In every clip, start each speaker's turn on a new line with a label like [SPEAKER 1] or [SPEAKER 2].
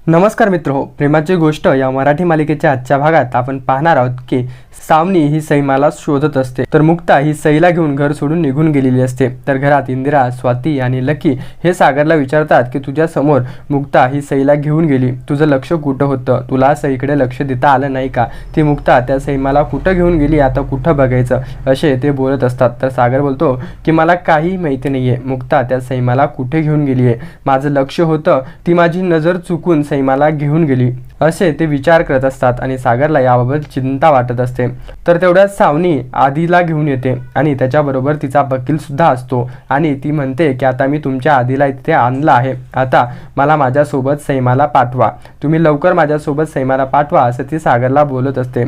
[SPEAKER 1] नमस्कार मित्रहो, प्रेमाची गोष्ट या मराठी मालिकेच्या आजच्या भागात आपण पाहणार आहोत की सावनी ही सईमाला शोधत असते, तर मुक्ता ही सईला घेऊन घर सोडून निघून गेलेली असते। तर घरात इंदिरा, स्वाती आणि लकी हे सागरला विचारतात की तुझ्या समोर मुक्ता ही सईला घेऊन गेली, तुझं लक्ष कुठं होतं, तुला सईकडे लक्ष देता आलं नाही का, ती मुक्ता त्या सईमाला कुठं घेऊन गेली, आता कुठं बघायचं असे ते बोलत असतात। तर सागर बोलतो की मला काही माहिती नाहीये, मुक्ता त्या सईमाला कुठे घेऊन गेली आहे, माझं लक्ष होतं, ती माझी नजर चुकून सईमाला घेऊन गेली असे ते विचार करत असतात आणि सागरला याबाबत चिंता वाटत असते। तर तेवढ्यात सावनी आधीला घेऊन येते आणि त्याच्याबरोबर तिचा वकील सुद्धा असतो आणि ती म्हणते की आता मी तुमच्या आधीला इथे आणलं आहे, आता मला माझ्यासोबत सईमाला पाठवा, तुम्ही लवकर माझ्यासोबत सईमाला पाठवा असं ती सागरला बोलत असते।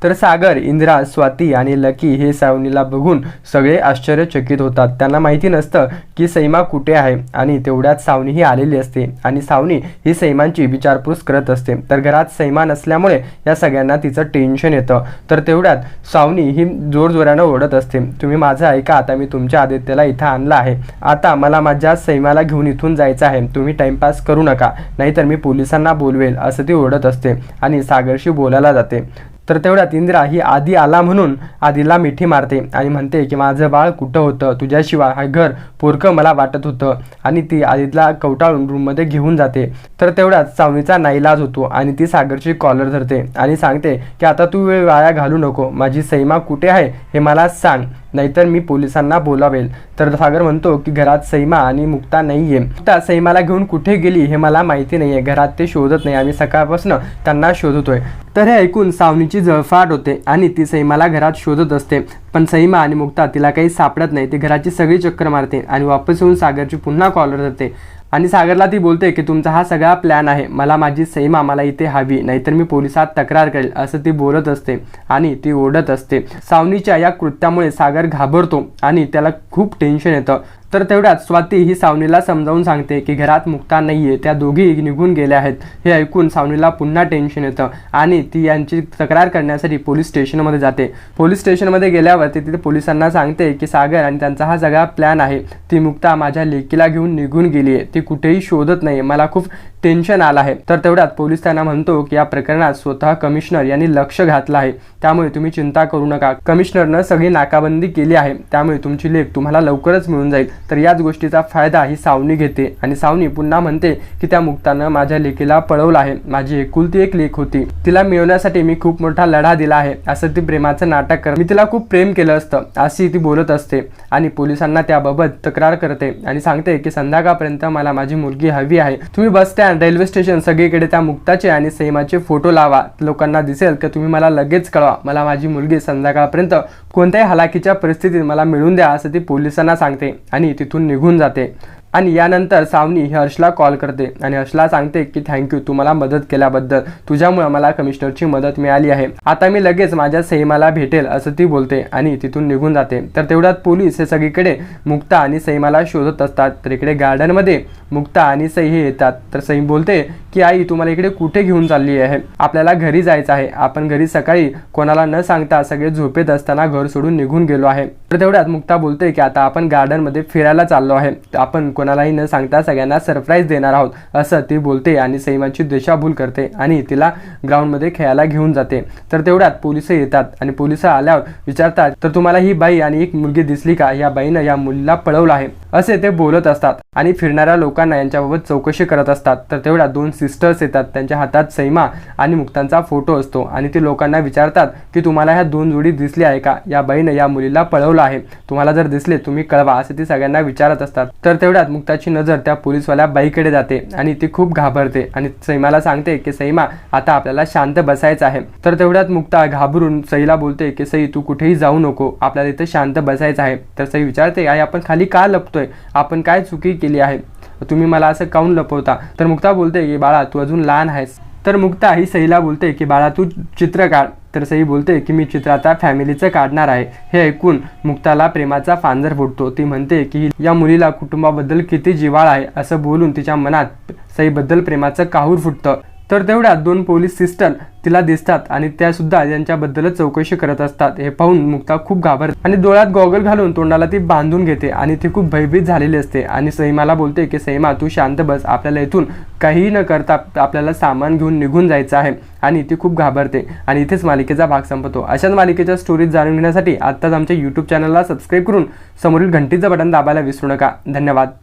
[SPEAKER 1] तर सागर, इंदिरा, स्वाती आणि लकी हे सावनीला बघून सगळे आश्चर्यचकित होतात। त्यांना माहिती नसतं की सईमा कुठे आहे आणि तेवढ्यात सावनी ही आलेली असते आणि सावनी ही सईमांची विचारपूस करत असते। तर घरात सईमा नसल्यामुळे या सगळ्यांना तिचं टेन्शन येतं। तर तेवढ्यात सावनी ही जोरजोरानं ओरडत असते, तुम्ही माझं ऐका, आता मी तुमच्या आदित्यला इथं आणलं आहे, आता मला माझ्या सईमाला घेऊन इथून जायचं आहे, तुम्ही टाइमपास करू नका, नाहीतर मी पोलिसांना बोलवेल असं ती ओरडत असते आणि सागरशी बोलायला जाते। तर तेवढ्यात इंदिरा ही आधी आला म्हणून आधीला मिठी मारते आणि म्हणते की माझं बाळ कुठं होतं, तुझ्याशिवाय हे घर पोरकं मला वाटत होतं आणि ती आधीला कवटाळून रूममध्ये घेऊन जाते। तर तेवढ्यात सावनीचा नाईलाज होतो आणि ती सागरची कॉलर धरते आणि सांगते की आता तू वेळ वाया घालू नको, माझी सईमा कुठे आहे हे मला सांग, नाहीतर मी पोलिसांना बोलावेल। तर सागर म्हणतो की घरात सईमा आणि मुक्ता नाहीये, मुक्ता सईमाला घेऊन कुठे गेली हे मला माहिती नाहीये, घरात ते शोधत नाही, आम्ही सकाळपासून त्यांना शोधतोय। तर हे ऐकून सावनीची जळफाट होते आणि ती सईमाला घरात शोधत असते, पण सईमा आणि मुक्ता तिला काही सापडत नाही। ती घराची सगळी चक्कर मारते आणि वापस येऊन सागरची पुन्हा कॉलर धरते आणि सागरला ती बोलते की तुमचा हा सगळा प्लॅन आहे, मला माझी सईमा मला इथे हवी, नाहीतर मी पोलिसात तक्रार करेल असं ती बोलत असते आणि ती ओरडत असते। सावनीच्या या कृत्यामुळे सागर घाबरतो आणि त्याला खूप टेन्शन येतं। तर तेवढ्यात स्वाती ही सावनीला समजावून सांगते की घरात मुक्ता नाहीये, त्या दोघी निघून गेल्या आहेत। हे ऐकून सावनीला पुन्हा टेन्शन येतं आणि ती यांची तक्रार करण्यासाठी पोलीस स्टेशनमध्ये जाते। पोलीस स्टेशनमध्ये गेल्यावर ती तिथे पोलिसांना सांगते की सागर आणि त्यांचा हा सगळा प्लॅन आहे, ती मुक्ता माझ्या लेकीला घेऊन निघून गेली आहे, ती कुठेही शोधत नाही, मला खूप टेन्शन आलं आहे। तर तेवढ्यात पोलीस त्यांना म्हणतो की या प्रकरणात स्वतः कमिशनर यांनी लक्ष घातलं आहे, त्यामुळे तुम्ही चिंता करू नका, कमिशनरनं सगळी नाकाबंदी केली आहे, त्यामुळे तुमची लेक तुम्हाला लवकरच मिळून जाईल। तर याच गोष्टीचा फायदा ही सावनी घेते आणि सावनी पुन्हा म्हणते की त्या मुक्तानं माझ्या लेकीला पळवलं आहे, माझी एकुलती एक लेक होती, तिला मिळवण्यासाठी मी खूप मोठा लढा दिला आहे, असं ती प्रेमाचं नाटक कर, मी तिला खूप प्रेम केलं असतं अशी ती बोलत असते आणि पोलिसांना त्याबाबत तक्रार करते आणि सांगते की संध्याकाळपर्यंत मला माझी मुलगी हवी आहे, तुम्ही बस स्टँड, रेल्वे स्टेशन सगळीकडे त्या मुक्ताचे आणि सईमाचे फोटो लावा, लोकांना दिसेल की तुम्ही मला लगेच कळवा, मला माझी मुलगी संध्याकाळपर्यंत कोणत्याही हलाखीच्या परिस्थितीत मला मिळून द्या असं ती पोलिसांना सांगते आणि तिथून निघून जाते। आणि यानंतर सावनी ही हर्षला कॉल करते आणि हर्षला सांगते की थँक्यू, तू मला मदत केल्याबद्दल, तुझ्यामुळे मला कमिशनरची मदत मिळाली आहे, आता मी लगेच माझ्या सईमाला भेटेल असं ती बोलते आणि तिथून निघून जाते। तर तेवढ्यात पोलीस हे सगळीकडे मुक्ता आणि सईमाला शोधत असतात। तर इकडे गार्डनमध्ये मुक्ता आणि सई हे येतात। तर सई बोलते की आई, तुम्हाला इकडे कुठे घेऊन चालली आहे, आपल्याला घरी जायचं आहे, आपण घरी सकाळी कोणाला न सांगता सगळे झोपेत असताना घर सोडून निघून गेलो आहे। तर तेवढ्यात मुक्ता बोलते की आता आपण गार्डनमध्ये फिरायला चाललो आहे, आपण कोणालाही न सांगता सगळ्यांना सरप्राईज देणार आहोत असं ती बोलते आणि सईमाची दिशाभूल करते आणि तिला ग्राउंडमध्ये खेळायला घेऊन जाते। तर तेवढ्यात पोलिस येतात आणि पोलिस आल्यावर विचारतात, तर तुम्हाला ही बाई आणि एक मुलगी दिसली का, या बाईनं या मुलीला पळवलं आहे असे ते बोलत असतात आणि फिरणाऱ्या लोकांना यांच्याबाबत चौकशी करत असतात। तर तेवढ्यात दोन सिस्टर्स येतात, त्यांच्या हातात सईमा आणि मुक्तांचा फोटो असतो आणि ते लोकांना विचारतात की तुम्हाला ह्या दोन जोडी दिसली आहे का, या बाईनं या मुलीला पळवलं आहे, तुम्हाला जर दिसले तुम्ही कळवा असं ती सगळ्यांना विचारत असतात। तर तेवढ्यात मुक्ताची नजर त्या पोलीसवाल्या बाईकडे जाते आणि ती खूप घाबरते आणि सईमाला सांगते की सईमा, आता आपल्याला शांत बसायचं आहे। तर तेवढ्यात मुक्ता घाबरून सईला बोलते की सई, तू कुठेही जाऊ नको, आपल्याला इथे शांत बसायचं आहे। तर सई विचारते, आई आपण खाली का लपतोय, आपण काय चुकी केली आहे, तुम्ही मला असं काऊन लपवता। तर मुक्ता बोलते की बाळा, तू अजून लहान आहेस। तर मुक्ता ही सईला बोलते की बाळा, तू चित्र काढ। तर सई बोलते की मी चित्र आता फॅमिलीचं काढणार आहे। हे ऐकून मुक्ताला प्रेमाचा फांजर फुटतो, ती म्हणते की या मुलीला कुटुंबाबद्दल किती जिव्हाळा आहे असं बोलून तिच्या मनात सईबद्दल प्रेमाचं काहूर फुटतं। तर तेवढ्यात 2 पोलीस सिस्टर तिला दिसतात आणि त्या सुद्धा यांच्याबद्दलच चौकशी करत असतात. हे पाहून मुक्ता खूप घाबरते आणि डोळ्यात गॉगल घालून तोंडाला ती बांधून घेते आणि ती खूप भयभीत झालेली असते आणि सईमाला बोलते की सईमा तू शांत बस, आपल्याला इथून काहीही न करता आपल्याला सामान घेऊन निघून जायचं आहे. आणि ती खूप घाबरते आणि इथेच मालिकेचा भाग संपतो. अशाच मालिकेच्या स्टोरीज जाणून घेण्यासाठी आत्ताच आमच्या YouTube चॅनलला सबस्क्राईब करून समोरील घंटीचं बटन दाबायला विसरू नका. धन्यवाद.